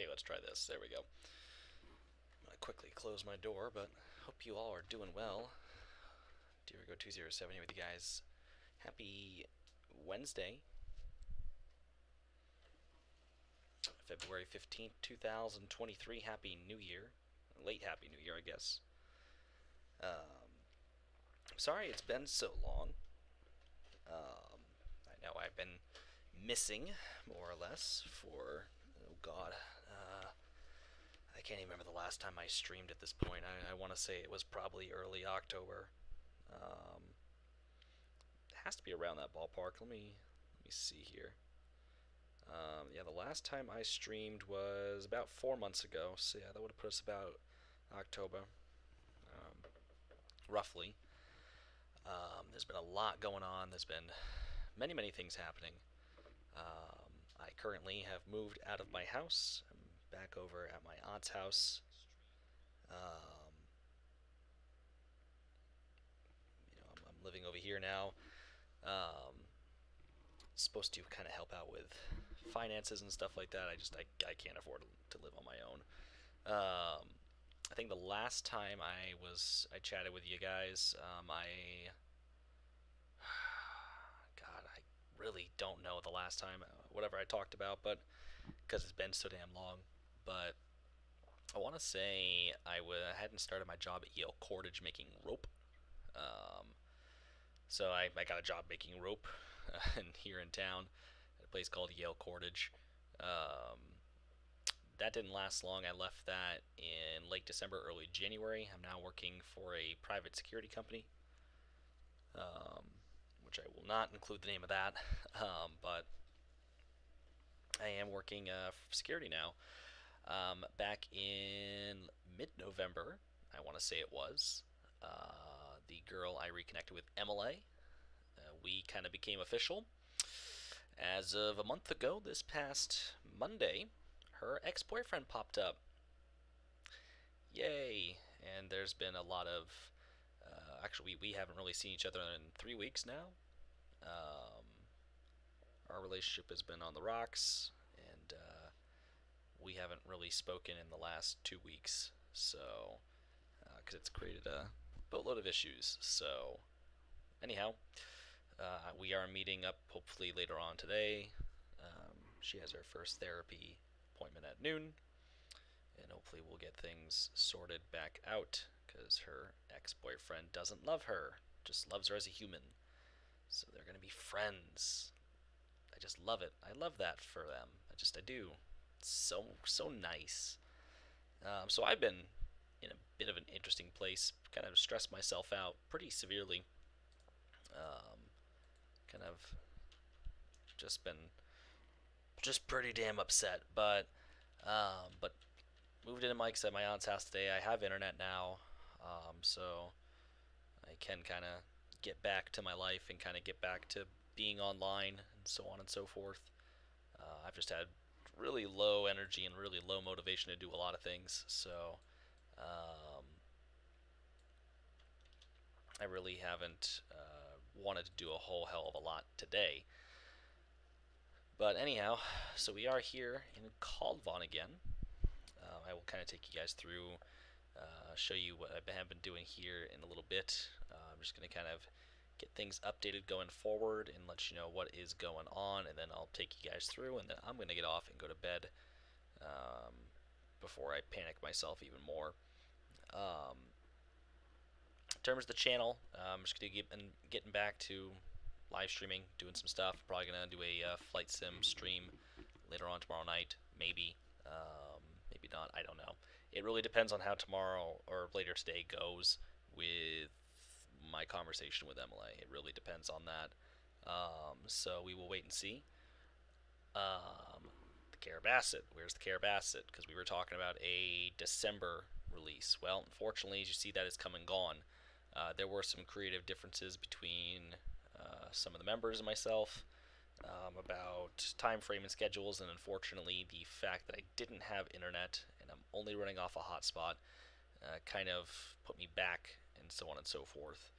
Okay, let's try this. There we go. I'm gonna quickly close my door, but hope you all are doing well. Dirigo207 here with you guys. Happy Wednesday, February 15th, 2023. Happy New Year. Late Happy New Year, I guess. I'm sorry it's been so long. I know I've been missing, more or less, for, oh god, I can't even remember the last time I streamed at this point. I want to say it was probably early October. Um, it has to be around that ballpark. Let me see here. Yeah, the last time I streamed was about 4 months ago. So yeah, that would have put us about October, roughly. There's been a lot going on. There's been many things happening. I currently have moved out of my house. I'm back over at my aunt's house. Um, I'm living over here now. Um, Supposed to kind of help out with finances and stuff like that. I can't afford to live on my own. I think the last time I chatted with you guys, I really don't know the last time whatever I talked about, but because it's been so damn long. But I want to say hadn't started my job at Yale Cordage making rope. Um, so I got a job making rope here in town at a place called Yale Cordage. Um, that didn't last long. I left that in late December, early January. I'm now working for a private security company, um, which I will not include the name of that, but I am working for security now. Back in mid-November, I want to say it was, the girl I reconnected with, Emily, we kind of became official. As of a month ago, this past Monday, her ex-boyfriend popped up. Yay! And there's been a lot of. Actually, we haven't really seen each other in 3 weeks now. Um, our relationship has been on the rocks, and we haven't really spoken in the last 2 weeks. So, because it's created a boatload of issues. So, anyhow, we are meeting up hopefully later on today. She has her first therapy appointment at noon, and hopefully we'll get things sorted back out because her ex-boyfriend doesn't love her, just loves her as a human. So they're going to be friends. I just love it. I love that for them. I do. It's so nice. So I've been in a bit of an interesting place, kind of stressed myself out pretty severely. Um, Kind of just pretty damn upset. But moved into Mike's at my aunt's house today. I have internet now, so I can kind of get back to my life and kind of get back to being online and so on and so forth. I've just had really low energy and really low motivation to do a lot of things, so um, I really haven't wanted to do a whole hell of a lot today. But anyhow, so we are here in Kaldvan again. I will kind of take you guys through, show you what I have been doing here in a little bit. I'm just going to kind of get things updated going forward and let you know what is going on, and then I'll take you guys through, and then I'm going to get off and go to bed um, before I panic myself even more. In terms of the channel, I'm just going to getting back to live streaming, doing some stuff. Probably going to do a flight sim stream later on tomorrow night, maybe. Maybe not, I don't know. It really depends on how tomorrow or later today goes with my conversation with Emily. It really depends on that. So we will wait and see. The Carabasset. Where's the Carabasset? Because we were talking about a December release. Well, unfortunately, as you see, that is come and gone. There were some creative differences between some of the members and myself about time frame and schedules, and unfortunately, the fact that I didn't have internet and I'm only running off a hotspot kind of put me back, and so on and so forth.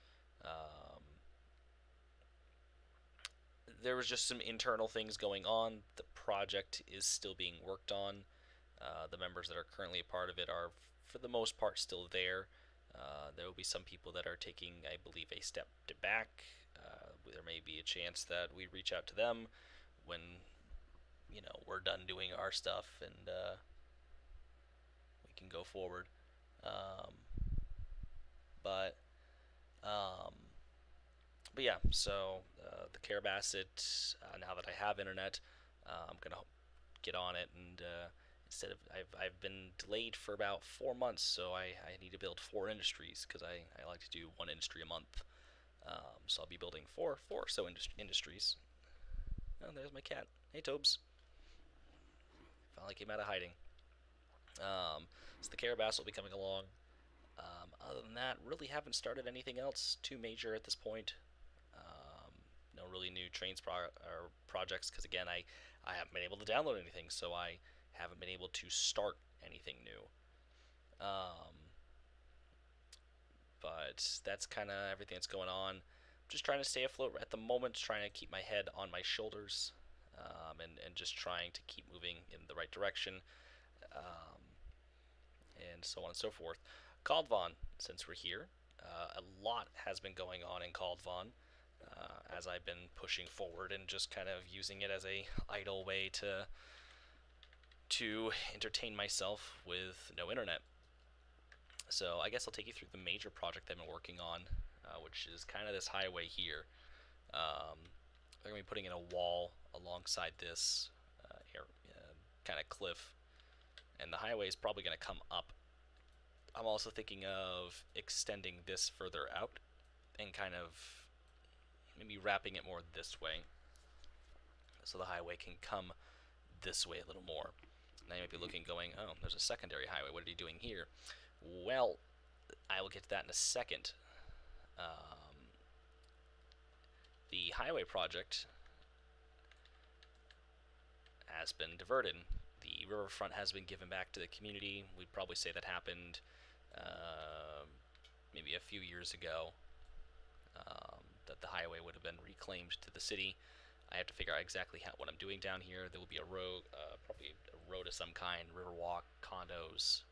There was just some internal things going on. The project is still being worked on. The members that are currently a part of it are, for the most part, still there. There will be some people that are taking, I believe, a step back. There may be a chance that we reach out to them when we're done doing our stuff and we can go forward. Um, but um, but yeah, so the Care Basset. Now that I have internet, I'm gonna get on it and instead of I've been delayed for about 4 months, so I need to build 4 industries because I like to do one industry a month. So I'll be building four or so industries. Oh, there's my cat. Hey, Tobes. Finally came out of hiding. So the Carabas will be coming along. Other than that, really haven't started anything else too major at this point. Um, no really new projects because again, I haven't been able to download anything, so I haven't been able to start anything new. Um, but that's kind of everything that's going on. Just trying to stay afloat at the moment, trying to keep my head on my shoulders, and just trying to keep moving in the right direction, um, and so on and so forth. Kaldvan, since we're here, a lot has been going on in Kaldvan as I've been pushing forward and just kind of using it as a idle way to entertain myself with no internet. So I guess I'll take you through the major project I've been working on, which is kind of this highway here. They're going to be putting in a wall alongside this kind of cliff, and the highway is probably going to come up. I'm also thinking of extending this further out and kind of maybe wrapping it more this way so the highway can come this way a little more. Now you might be looking going, oh, there's a secondary highway. What are you doing here? Well, I will get to that in a second. The highway project has been diverted. The riverfront has been given back to the community. We'd probably say that happened maybe a few years ago, that the highway would have been reclaimed to the city. I have to figure out exactly what I'm doing down here. There will be a road, probably a road of some kind, riverwalk, condos,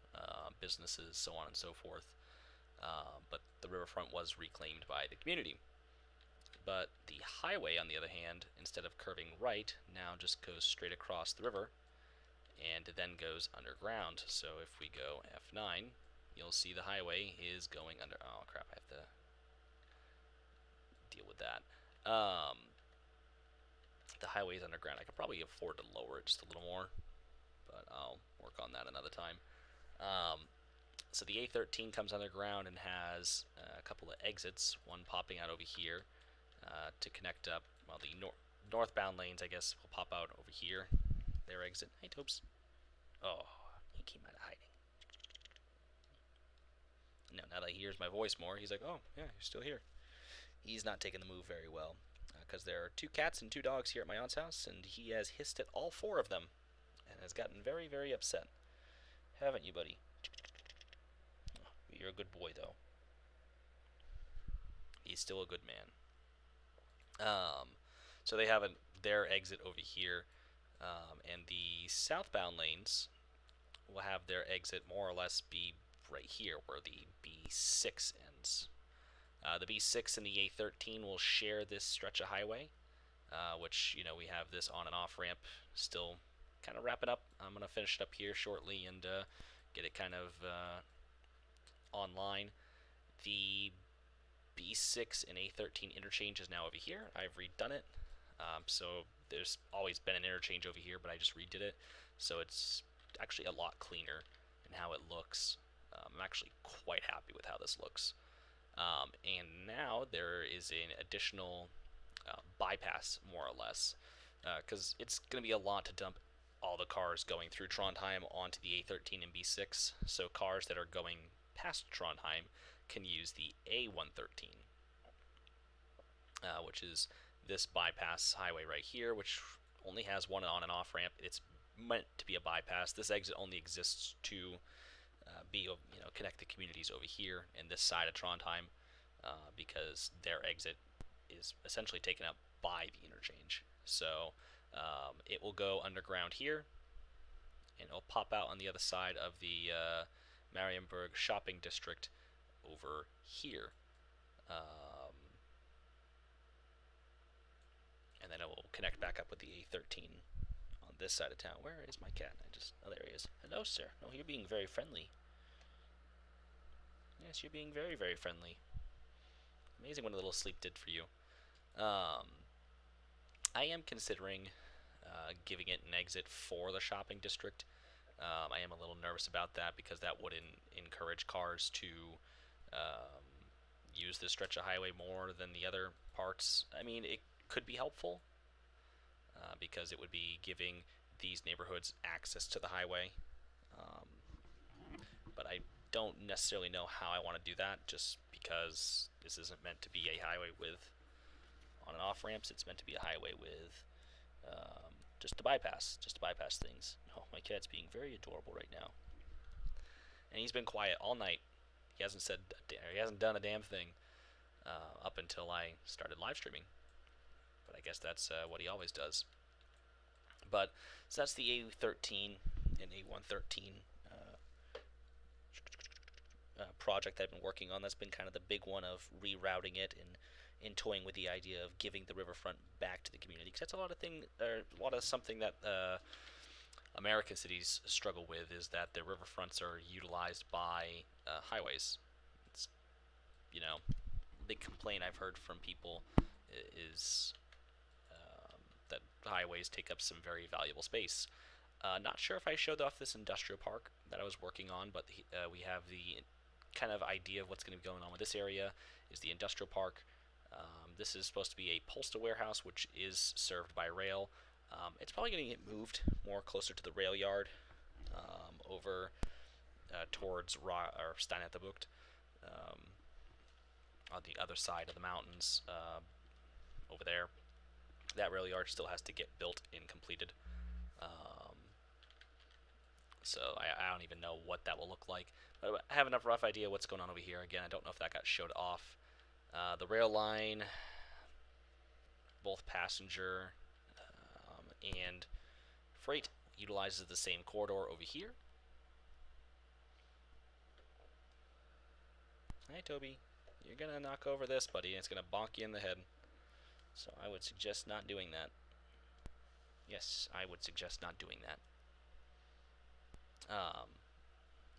businesses, so on and so forth. But the riverfront was reclaimed by the community. But the highway, on the other hand, instead of curving right, now just goes straight across the river and then goes underground. So if we go F9, you'll see the highway is going under. Oh crap! I have to deal with that. The highway is underground. I could probably afford to lower it just a little more, but I'll work on that another time. So the A13 comes underground and has a couple of exits, one popping out over here to connect up. Well, the northbound lanes, I guess, will pop out over here. Their exit. Hey, Topes. Oh, he came out of hiding. No, now that he hears my voice more, he's like, oh, yeah, you're still here. He's not taking the move very well because there are 2 cats and 2 dogs here at my aunt's house, and he has hissed at all 4 of them and has gotten very, very upset. Haven't you, buddy? Oh, you're a good boy, though. He's still a good man. So they have their exit over here, and the southbound lanes will have their exit more or less be right here where the B6 ends. The B6 and the A13 will share this stretch of highway, which, we have this on and off ramp still kind of wrapping up. I'm going to finish it up here shortly and get it kind of online. The B6 and A13 interchange is now over here. I've redone it. So there's always been an interchange over here, but I just redid it. So it's actually a lot cleaner in how it looks. I'm actually quite happy with how this looks. And now there is an additional bypass, more or less, because it's going to be a lot to dump all the cars going through Trondheim onto the A13 and B6. So cars that are going past Trondheim can use the A113, which is this bypass highway right here, which only has one on and off ramp. It's meant to be a bypass. This exit only exists to connect the communities over here and this side of Trondheim, because their exit is essentially taken up by the interchange. So it will go underground here, and it'll pop out on the other side of the Marienburg shopping district over here. Um, and then it will connect back up with the A13 on this side of town. Where is my cat? Oh, there he is. Hello, sir. No, you're being very friendly. Yes, you're being very, very friendly. Amazing what a little sleep did for you. Um, I am considering giving it an exit for the shopping district. I am a little nervous about that because that would encourage cars to um, use this stretch of highway more than the other parts. I mean, it could be helpful because it would be giving these neighborhoods access to the highway. Um, but I don't necessarily know how I want to do that, just because this isn't meant to be a highway with on and off ramps. It's meant to be a highway with just to bypass things. Oh, my cat's being very adorable right now, and he's been quiet all night. He hasn't done a damn thing up until I started live streaming. But I guess that's what he always does. But so that's the A13 and A113 project that I've been working on. That's been kind of the big one of rerouting it and toying with the idea of giving the riverfront back to the community, because that's a lot of something that American cities struggle with, is that their riverfronts are utilized by highways. It's, big complaint I've heard from people is that highways take up some very valuable space. Not sure if I showed off this industrial park that I was working on, but we have the kind of idea of what's going to be going on with this area is the industrial park. This is supposed to be a postal warehouse, which is served by rail. It's probably going to get moved more closer to the rail yard over towards Steinettebucht on the other side of the mountains over there. That rail yard still has to get built and completed. So I don't even know what that will look like. But I have enough rough idea what's going on over here. Again, I don't know if that got showed off. The rail line, both passenger and freight, utilizes the same corridor over here. Hi, Toby. You're going to knock over this, buddy, and it's going to bonk you in the head. So I would suggest not doing that. Yes, I would suggest not doing that.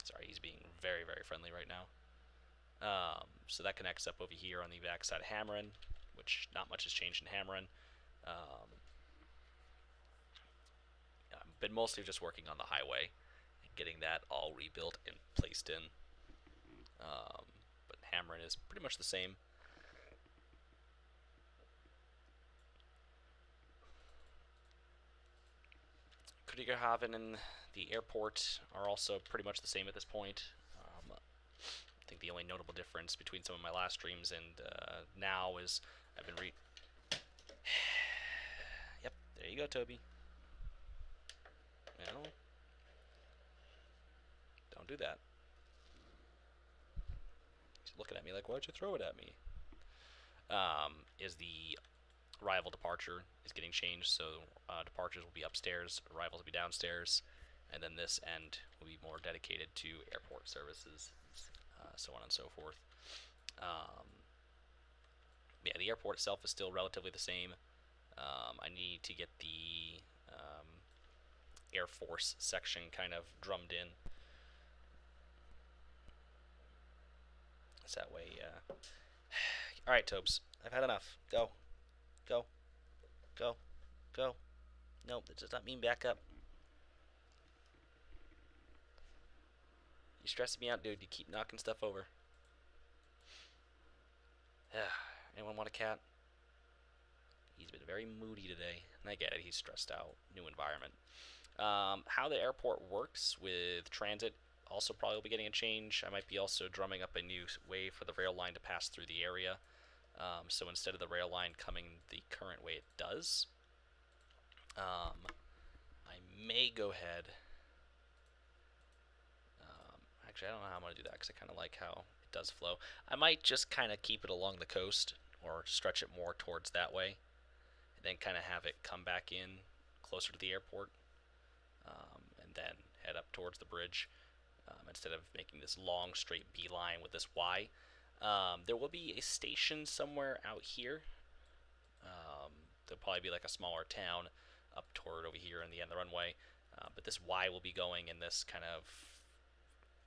Sorry, he's being very, very friendly right now. So that connects up over here on the back side of Hammeren, which not much has changed in Hammeren. I've been mostly just working on the highway and getting that all rebuilt and placed in. But Hammeren is pretty much the same. Kriegerhaven and the airport are also pretty much the same at this point. I think the only notable difference between some of my last streams and now is I've been Yep, there you go, Toby. No. Don't do that. He's looking at me like, why'd you throw it at me? Is the arrival departure is getting changed, so departures will be upstairs, arrivals will be downstairs, and then this end will be more dedicated to airport services, so on and so forth. Yeah, the airport itself is still relatively the same. I need to get the Air Force section kind of drummed in. So that way, Alright, Tobes, I've had enough. Go. Go. Go. Go. Nope, that does not mean back up. You're stressing me out, dude. You keep knocking stuff over. Anyone want a cat? He's been very moody today. And I get it, he's stressed out. New environment. How the airport works with transit also probably will be getting a change. I might be also drumming up a new way for the rail line to pass through the area. So instead of the rail line coming the current way it does, I may go ahead. Actually, I don't know how I'm going to do that because I kind of like how it does flow. I might just kind of keep it along the coast or stretch it more towards that way, and then kind of have it come back in closer to the airport, and then head up towards the bridge instead of making this long straight beeline with this Y. There will be a station somewhere out here. There'll probably be like a smaller town up toward over here in the end of the runway. But this Y will be going in this kind of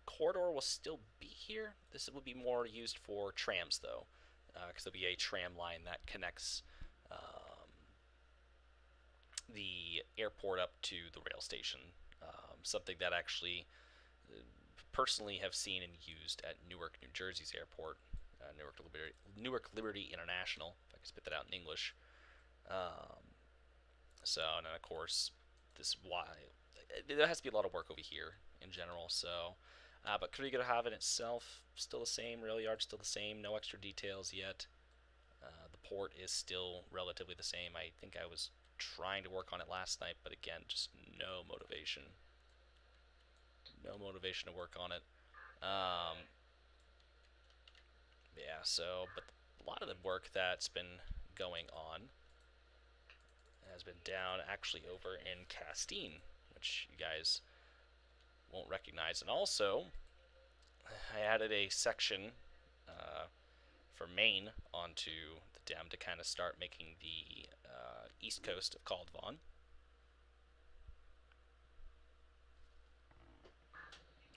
corridor will still be here. This will be more used for trams though, because there'll be a tram line that connects the airport up to the rail station. Something that actually personally have seen and used at Newark, New Jersey's airport, Newark Liberty International, if I can spit that out in English. Um, and then of course, this why there has to be a lot of work over here in general. But Kriegel Haven itself still the same, rail yard still the same, no extra details yet. The port is still relatively the same. I think I was trying to work on it last night, but again, just no motivation. No motivation to work on it. But a lot of the work that's been going on has been down actually over in Castine, which you guys won't recognize. And also, I added a section for Maine onto the dam to kind of start making the east coast of Kaldvan.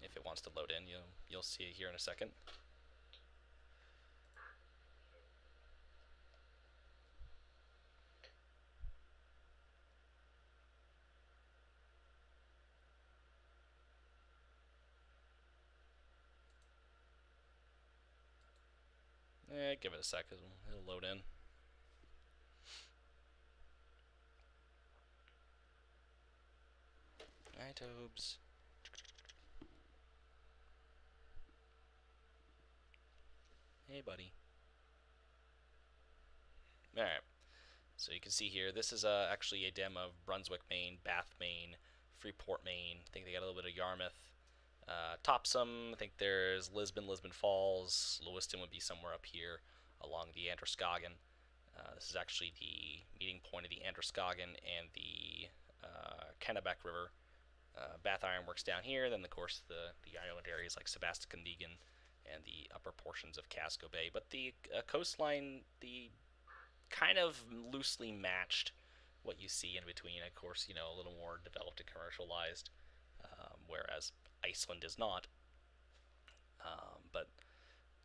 If it wants to load in, you'll see it here in a second. Give it a sec, it'll load in. Hi, Tobes. Hey, buddy. Alright, so you can see here, this is actually a demo of Brunswick, Maine, Bath, Maine, Freeport, Maine. I think they got a little bit of Yarmouth. Topsom, I think there's Lisbon, Lisbon Falls. Lewiston would be somewhere up here along the Androscoggin. This is actually the meeting point of the Androscoggin and the Kennebec River. Bath Ironworks down here, then of course the island areas like Sebastian and the upper portions of Casco Bay. But the coastline, the kind of loosely matched what you see in between. Of course, a little more developed and commercialized, whereas Iceland is not. But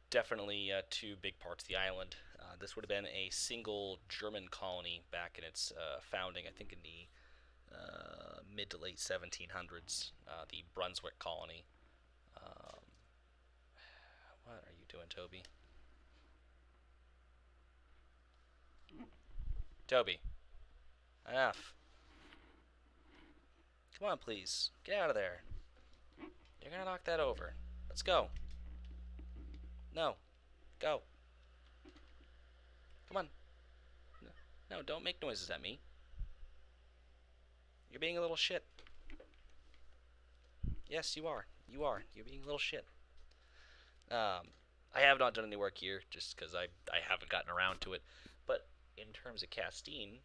definitely two big parts of the island. This would have been a single German colony back in its founding, I think in the mid to late 1700s, the Brunswick colony. What are you doing, Toby? Toby, enough. Come on, please. Get out of there. You're gonna knock that over. Let's go. No. Go. Come on. No, don't make noises at me. You're being a little shit. Yes, you are. You are. You're being a little shit. I have not done any work here, just because I haven't gotten around to it. But in terms of Castine,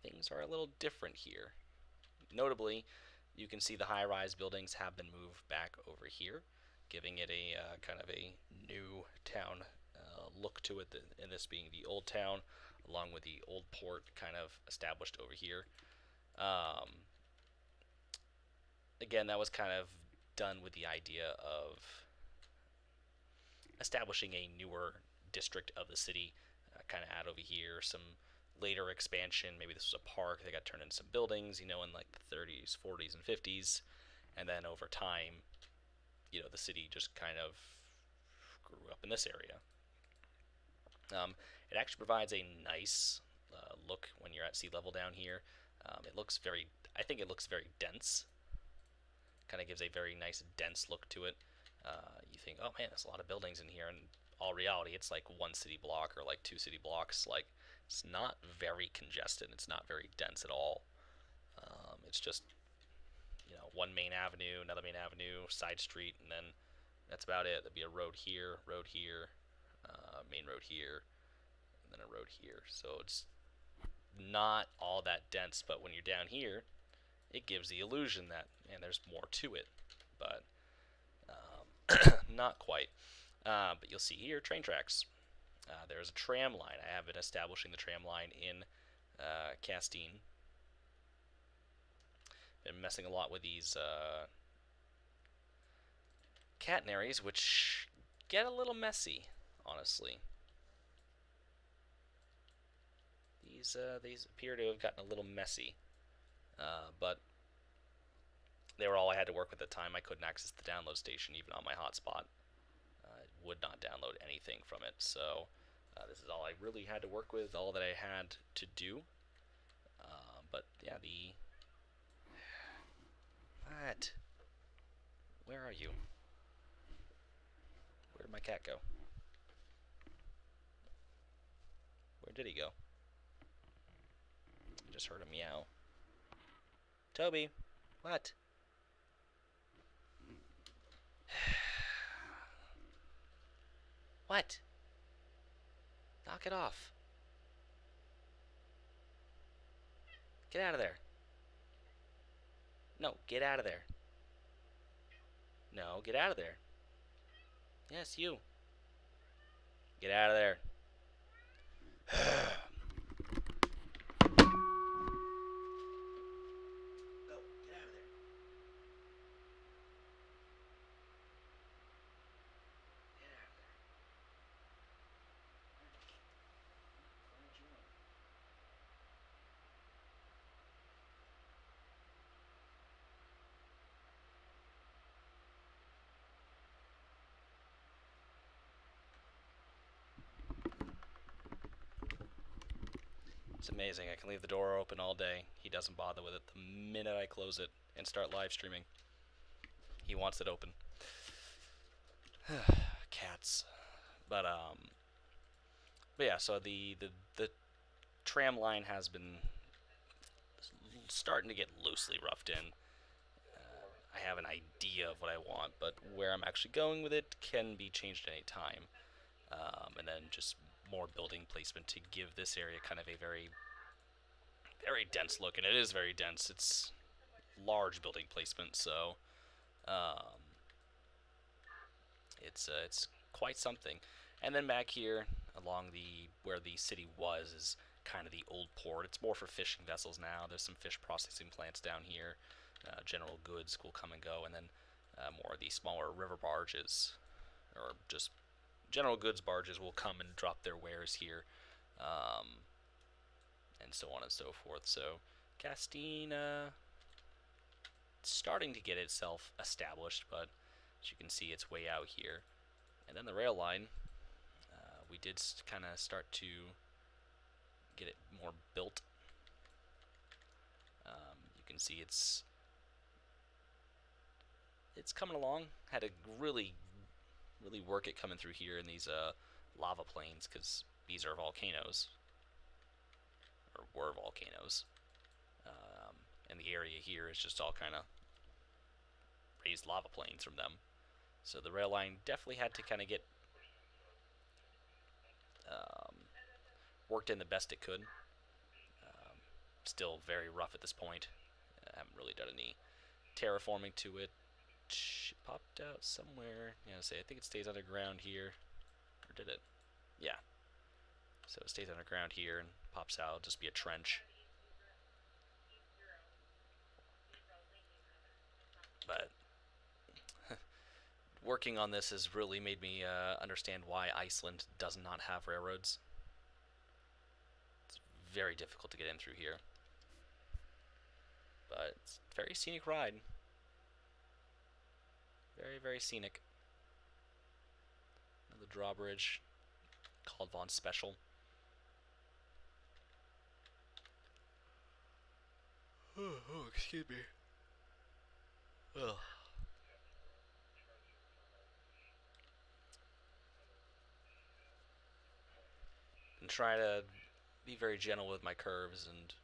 things are a little different here. Notably, you can see the high-rise buildings have been moved back over here, giving it a kind of a new town look to it, and this being the old town, along with the old port kind of established over here. Again, that was kind of done with the idea of establishing a newer district of the city, kind of add over here some later expansion. Maybe this was a park, they got turned into some buildings, in like the 30s, 40s, and 50s, and then over time, the city just kind of grew up in this area. It actually provides a nice look when you're at sea level down here. I think it looks very dense. Kind of gives a very nice dense look to it. You think, oh man, there's a lot of buildings in here, and all reality, it's like one city block or like two city blocks. Like, it's not very congested. It's not very dense at all. It's just, one main avenue, another main avenue, side street, and then that's about it. There'd be a road here, main road here, and then a road here. So it's not all that dense, but when you're down here, it gives the illusion that, man, there's more to it, but not quite. But you'll see here train tracks. There's a tram line. I have been establishing the tram line in Castine. Been messing a lot with these catenaries, which get a little messy, honestly. These appear to have gotten a little messy, but they were all I had to work with at the time. I couldn't access the download station even on my hotspot. I would not download anything from it, so this is all I really had to work with, all that I had to do. But yeah, What? Where are you? Where did my cat go? Where did he go? I just heard a meow. Toby, what? What? Knock it off. Get out of there. No, get out of there. No, get out of there. Yes, you. Get out of there. Go, get out of there. Get out of there. Why aren't you on? It's amazing. I can leave the door open all day. He doesn't bother with it. The minute I close it and start live streaming, he wants it open. Cats. But yeah, so the tram line has been starting to get loosely roughed in. I have an idea of what I want, but where I'm actually going with it can be changed at any time. And then just more building placement to give this area kind of a very, very dense look, and it is very dense. It's large building placement, so it's quite something. And then back here, along the where the city was, is kind of the old port. It's more for fishing vessels now. There's some fish processing plants down here. General goods will come and go, and then more of the smaller river barges, or just general goods barges, will come and drop their wares here, and so on and so forth. So Castine starting to get itself established, but as you can see, it's way out here. And then the rail line, we did kind of start to get it more built. You can see it's coming along. Had to really work it coming through here in these lava plains, because these are volcanoes, or were volcanoes, and the area here is just all kind of raised lava plains from them. So the rail line definitely had to kind of get worked in the best it could. Still very rough at this point. I haven't really done any terraforming to it. It popped out somewhere. Yeah, I think it stays underground here. Or did it? Yeah. So it stays underground here and pops out. It'll just be a trench. But working on this has really made me understand why Iceland does not have railroads. It's very difficult to get in through here. But it's a very scenic ride. Very, very scenic. The drawbridge, Kaldvannisms special. Oh, excuse me. Ugh. And try to be very gentle with my curves, and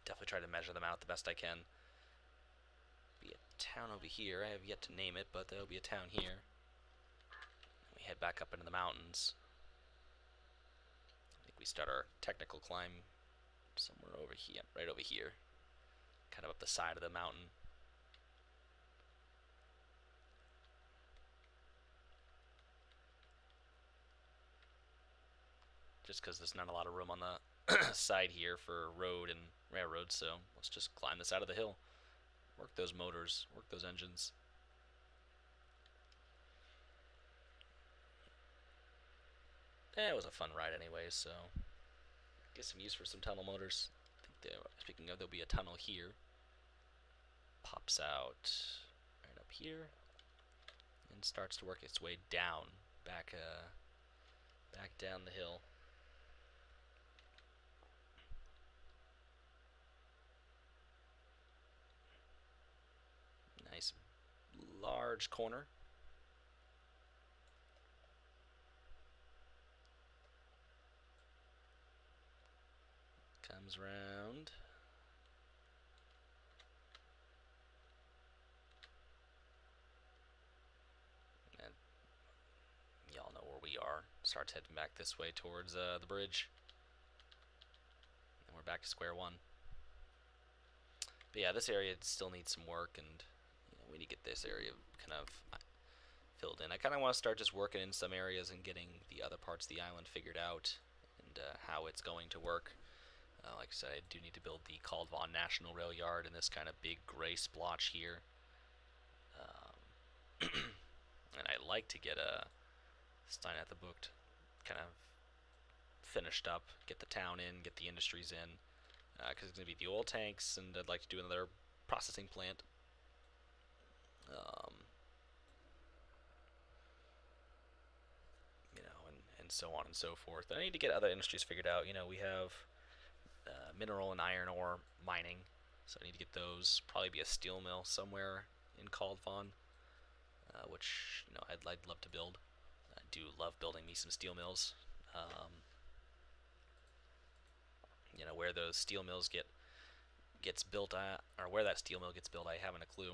definitely try to measure them out the best I can. Be a town over here. I have yet to name it, but there'll be a town here. And we head back up into the mountains. I think we start our technical climb somewhere over here, right over here, kind of up the side of the mountain. Just because there's not a lot of room on the side here for road and railroad, so let's just climb the side of the hill. Work those motors, work those engines. It was a fun ride anyway, so get some use for some tunnel motors. Speaking of, there'll be a tunnel here. Pops out right up here and starts to work its way down, back down the hill. Nice large corner. Comes round. And y'all know where we are. Starts heading back this way towards the bridge. And we're back to square one. But yeah, this area still needs some work, and we need to get this area kind of filled in. I kind of want to start just working in some areas and getting the other parts of the island figured out and how it's going to work. Like I said, I do need to build the Kaldvan National Rail Yard in this kind of big gray splotch here. And I like to get a Stein at the booked kind of finished up, get the town in, get the industries in, because it's going to be the oil tanks, and I'd like to do another processing plant. And so on and so forth. I need to get other industries figured out. We have mineral and iron ore mining, so I need to get those. Probably be a steel mill somewhere in Kaldvan, which I'd love to build. I do love building me some steel mills. Where those steel mills gets built at, or where that steel mill gets built, I haven't a clue.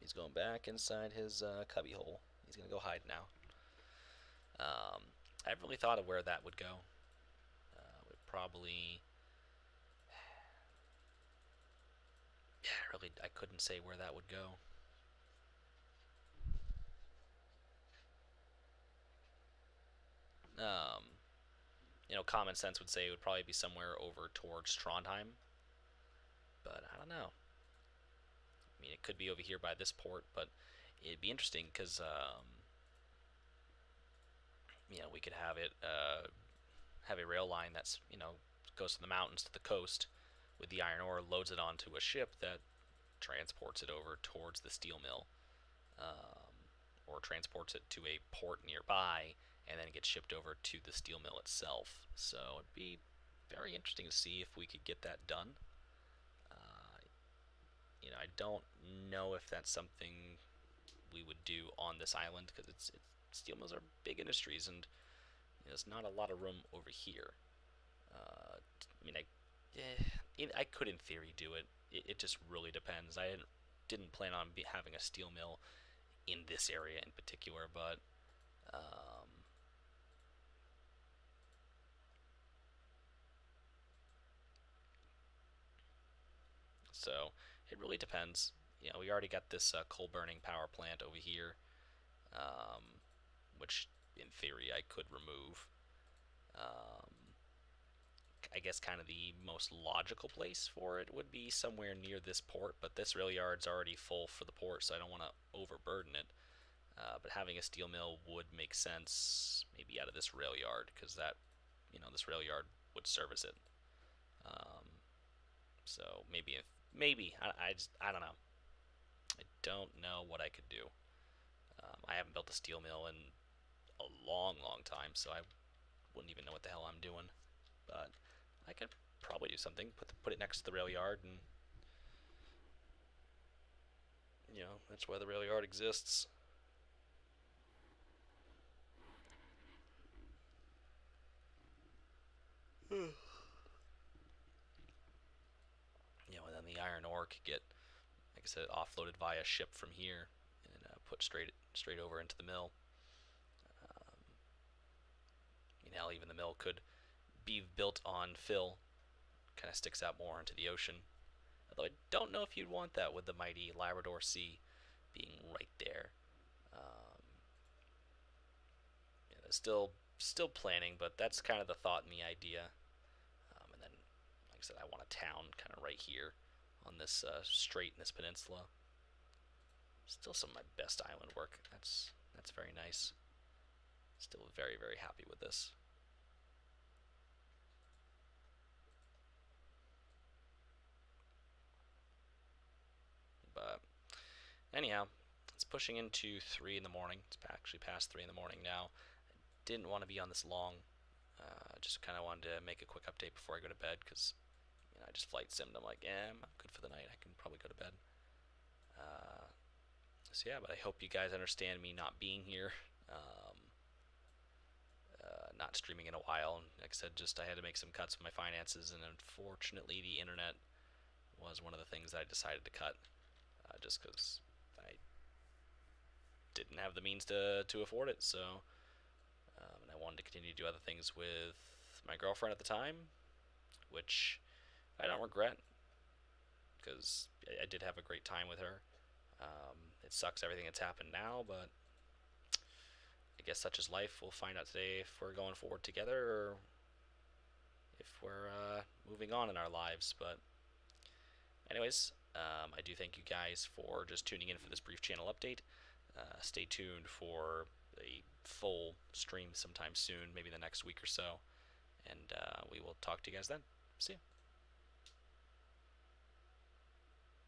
He's going back inside his cubby hole. He's gonna go hide now. I haven't really thought of where that would go. Would probably, really, I couldn't say where that would go. Common sense would say it would probably be somewhere over towards Trondheim, but I don't know. I mean, it could be over here by this port, but it'd be interesting because we could have it have a rail line that's goes from the mountains to the coast with the iron ore, loads it onto a ship that transports it over towards the steel mill, or transports it to a port nearby, and then it gets shipped over to the steel mill itself. So it'd be very interesting to see if we could get that done. I don't know if that's something we would do on this island, because steel mills are big industries, and there's not a lot of room over here. I could in theory do it. It just really depends. I didn't plan on having a steel mill in this area in particular, but so it really depends. We already got this coal burning power plant over here, um, which in theory I could remove. Um, I guess kind of the most logical place for it would be somewhere near this port, but this rail yard's already full for the port, so I don't want to overburden it. But having a steel mill would make sense, maybe out of this rail yard, because this rail yard would service it. So maybe I don't know. I don't know what I could do. I haven't built a steel mill in a long, long time, so I wouldn't even know what the hell I'm doing. But I could probably do something. Put it next to the rail yard, and that's why the rail yard exists. And then the iron ore could get, like I said, offloaded via ship from here and put straight over into the mill. hell, even the mill could be built on fill, kind of sticks out more into the ocean. Although I don't know if you'd want that with the mighty Labrador Sea being right there. Um, still planning, but that's kind of the thought and the idea. And then, like I said, I want a town kind of right here on this strait in this peninsula. Still some of my best island work. That's very nice. Still very very happy with this. But anyhow, it's pushing into 3 in the morning. It's actually past 3 in the morning now. Didn't want to be on this long. Just kind of wanted to make a quick update before I go to bed because I just flight simmed. I'm like, yeah, I'm good for the night. I can probably go to bed. Uh, so yeah, but I hope you guys understand me not being here, not streaming in a while. And like I said, just I had to make some cuts with my finances, and unfortunately, the internet was one of the things that I decided to cut, just because I didn't have the means to afford it. So, and I wanted to continue to do other things with my girlfriend at the time, which I don't regret because I did have a great time with her. It sucks everything that's happened now, but I guess such is life. We'll find out today if we're going forward together or if we're moving on in our lives. But anyways, I do thank you guys for just tuning in for this brief channel update. Stay tuned for a full stream sometime soon, maybe the next week or so, and we will talk to you guys then. See ya.